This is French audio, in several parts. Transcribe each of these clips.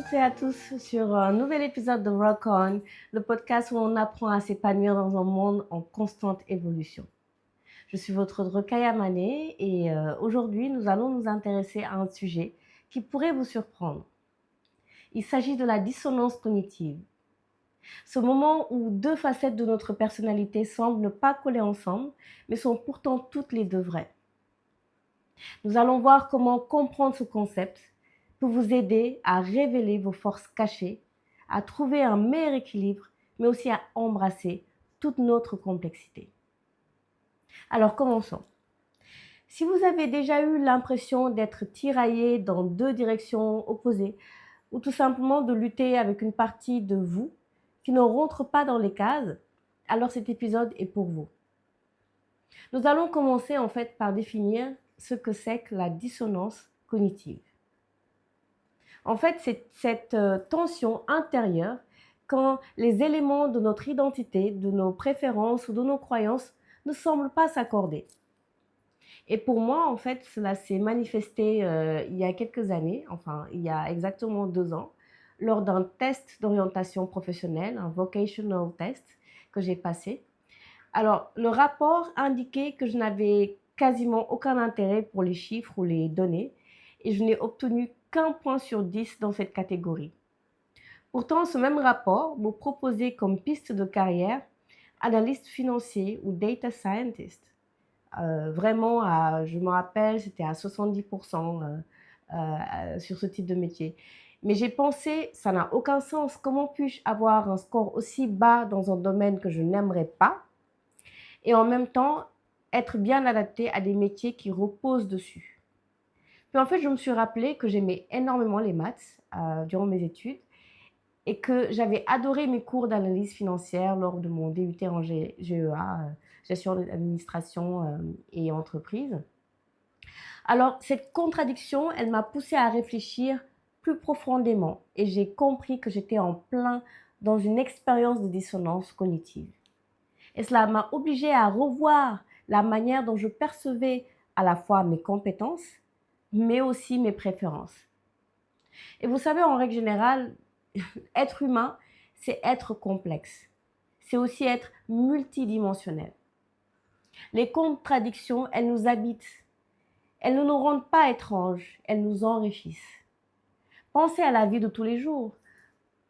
toutes et à tous sur un nouvel épisode de Rock On, le podcast où on apprend à s'épanouir dans un monde en constante évolution. Je suis votre Rokhaya Mané et aujourd'hui nous allons nous intéresser à un sujet qui pourrait vous surprendre. Il s'agit de la dissonance cognitive. Ce moment où deux facettes de notre personnalité semblent ne pas coller ensemble, mais sont pourtant toutes les deux vraies. Nous allons voir comment comprendre ce concept peut vous aider à révéler vos forces cachées, à trouver un meilleur équilibre, mais aussi à embrasser toute notre complexité. Alors commençons. Si vous avez déjà eu l'impression d'être tiraillé dans deux directions opposées, ou tout simplement de lutter avec une partie de vous qui ne rentre pas dans les cases, alors cet épisode est pour vous. Nous allons commencer en fait par définir ce que c'est que la dissonance cognitive. En fait, c'est cette tension intérieure quand les éléments de notre identité, de nos préférences ou de nos croyances ne semblent pas s'accorder. Et pour moi, en fait, cela s'est manifesté il y a quelques années, enfin il y a exactement 2 ans, lors d'un test d'orientation professionnelle, un vocational test que j'ai passé. Alors, le rapport indiquait que je n'avais quasiment aucun intérêt pour les chiffres ou les données et je n'ai obtenu qu'un point sur 10 dans cette catégorie. Pourtant, ce même rapport me proposait comme piste de carrière analyste financier ou data scientist. Vraiment, je me rappelle, c'était à 70% sur ce type de métier. Mais j'ai pensé, ça n'a aucun sens. Comment puis-je avoir un score aussi bas dans un domaine que je n'aimerais pas et en même temps être bien adapté à des métiers qui reposent dessus? Puis en fait, je me suis rappelé que j'aimais énormément les maths durant mes études et que j'avais adoré mes cours d'analyse financière lors de mon DUT en GEA, gestion d'administration et entreprise. Alors, cette contradiction, elle m'a poussée à réfléchir plus profondément et j'ai compris que j'étais en plein dans une expérience de dissonance cognitive. Et cela m'a obligée à revoir la manière dont je percevais à la fois mes compétences, mais aussi mes préférences. Et vous savez, en règle générale, être humain, c'est être complexe. C'est aussi être multidimensionnel. Les contradictions, elles nous habitent. Elles ne nous rendent pas étranges, elles nous enrichissent. Pensez à la vie de tous les jours.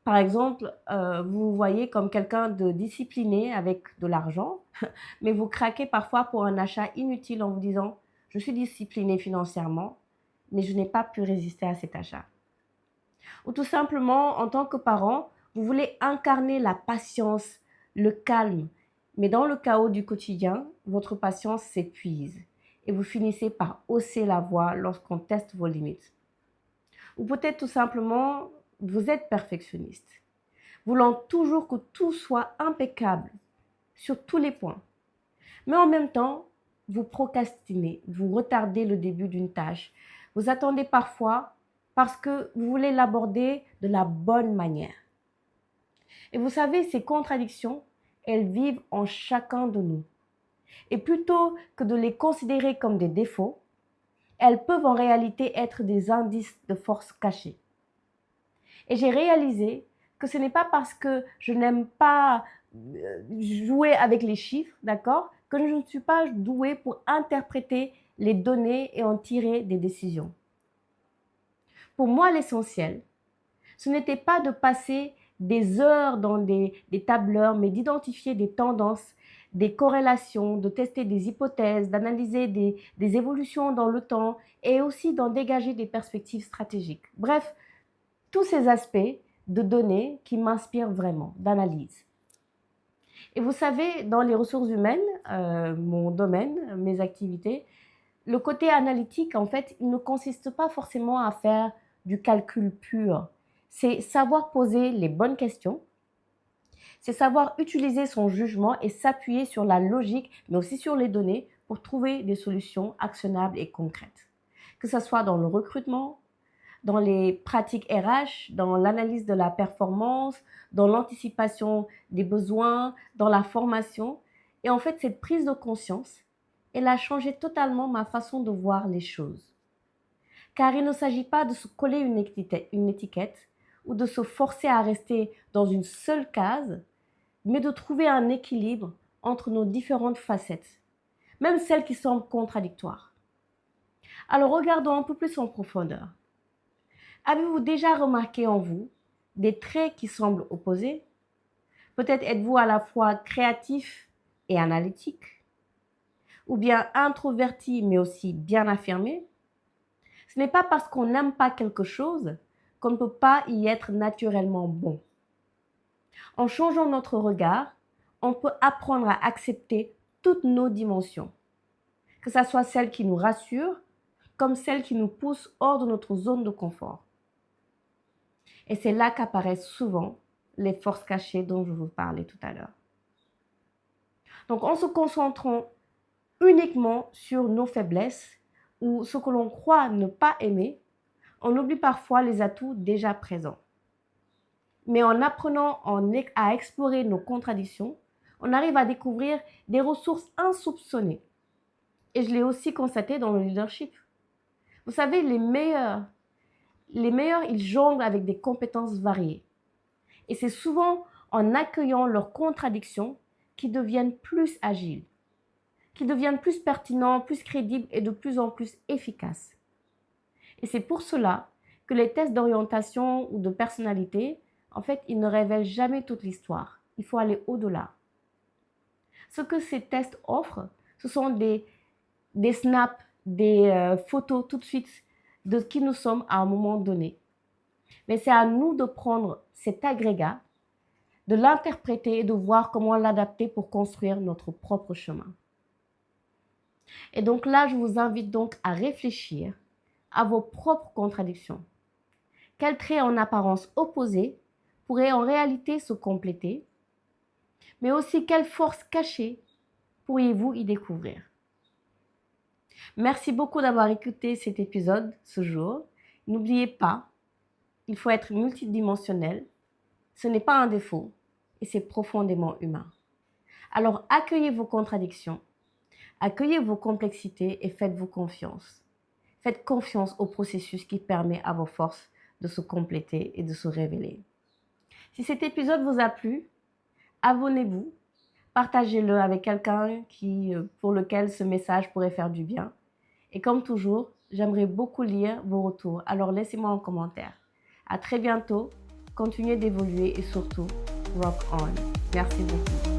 Par exemple, vous vous voyez comme quelqu'un de discipliné avec de l'argent, mais vous craquez parfois pour un achat inutile en vous disant « je suis discipliné financièrement, mais je n'ai pas pu résister à cet achat ». Ou tout simplement, en tant que parent, vous voulez incarner la patience, le calme, mais dans le chaos du quotidien, votre patience s'épuise et vous finissez par hausser la voix lorsqu'on teste vos limites. Ou peut-être tout simplement, vous êtes perfectionniste, voulant toujours que tout soit impeccable sur tous les points. Mais en même temps, vous procrastinez, vous retardez le début d'une tâche. Vous attendez parfois parce que vous voulez l'aborder de la bonne manière. Et vous savez, ces contradictions, elles vivent en chacun de nous. Et plutôt que de les considérer comme des défauts, elles peuvent en réalité être des indices de force cachée. Et j'ai réalisé que ce n'est pas parce que je n'aime pas jouer avec les chiffres, d'accord, que je ne suis pas douée pour interpréter les données et en tirer des décisions. Pour moi, l'essentiel, ce n'était pas de passer des heures dans des tableurs, mais d'identifier des tendances, des corrélations, de tester des hypothèses, d'analyser des évolutions dans le temps et aussi d'en dégager des perspectives stratégiques. Bref, tous ces aspects de données qui m'inspirent vraiment, d'analyse. Et vous savez, dans les ressources humaines, mon domaine, mes activités, le côté analytique, en fait, il ne consiste pas forcément à faire du calcul pur. C'est savoir poser les bonnes questions, c'est savoir utiliser son jugement et s'appuyer sur la logique, mais aussi sur les données pour trouver des solutions actionnables et concrètes. Que ce soit dans le recrutement, dans les pratiques RH, dans l'analyse de la performance, dans l'anticipation des besoins, dans la formation. Et en fait, cette prise de conscience, elle a changé totalement ma façon de voir les choses. Car il ne s'agit pas de se coller une étiquette ou de se forcer à rester dans une seule case, mais de trouver un équilibre entre nos différentes facettes, même celles qui semblent contradictoires. Alors regardons un peu plus en profondeur. Avez-vous déjà remarqué en vous des traits qui semblent opposés? Peut-être êtes-vous à la fois créatif et analytique, ou bien introverti mais aussi bien affirmé. Ce n'est pas parce qu'on n'aime pas quelque chose qu'on ne peut pas y être naturellement bon. En changeant notre regard, on peut apprendre à accepter toutes nos dimensions, que ce soit celles qui nous rassurent comme celles qui nous poussent hors de notre zone de confort. Et c'est là qu'apparaissent souvent les forces cachées dont je vous parlais tout à l'heure. Donc en se concentrant uniquement sur nos faiblesses ou ce que l'on croit ne pas aimer, on oublie parfois les atouts déjà présents. Mais en apprenant à explorer nos contradictions, on arrive à découvrir des ressources insoupçonnées. Et je l'ai aussi constaté dans le leadership. Vous savez, les meilleurs, ils jonglent avec des compétences variées. Et c'est souvent en accueillant leurs contradictions qu'ils deviennent plus agiles, qui deviennent plus pertinents, plus crédibles et de plus en plus efficaces. Et c'est pour cela que les tests d'orientation ou de personnalité, en fait, ils ne révèlent jamais toute l'histoire. Il faut aller au-delà. Ce que ces tests offrent, ce sont des snaps, des photos tout de suite de qui nous sommes à un moment donné. Mais c'est à nous de prendre cet agrégat, de l'interpréter et de voir comment l'adapter pour construire notre propre chemin. Et donc là, je vous invite donc à réfléchir à vos propres contradictions. Quels traits en apparence opposés pourraient en réalité se compléter, mais aussi quelles forces cachées pourriez-vous y découvrir? Merci beaucoup d'avoir écouté cet épisode ce jour. N'oubliez pas, il faut être multidimensionnel. Ce n'est pas un défaut et c'est profondément humain. Alors accueillez vos contradictions, accueillez vos complexités et faites-vous confiance. Faites confiance au processus qui permet à vos forces de se compléter et de se révéler. Si cet épisode vous a plu, abonnez-vous, partagez-le avec quelqu'un pour lequel ce message pourrait faire du bien. Et comme toujours, j'aimerais beaucoup lire vos retours, alors laissez-moi un commentaire. À très bientôt, continuez d'évoluer et surtout, rock on. Merci beaucoup.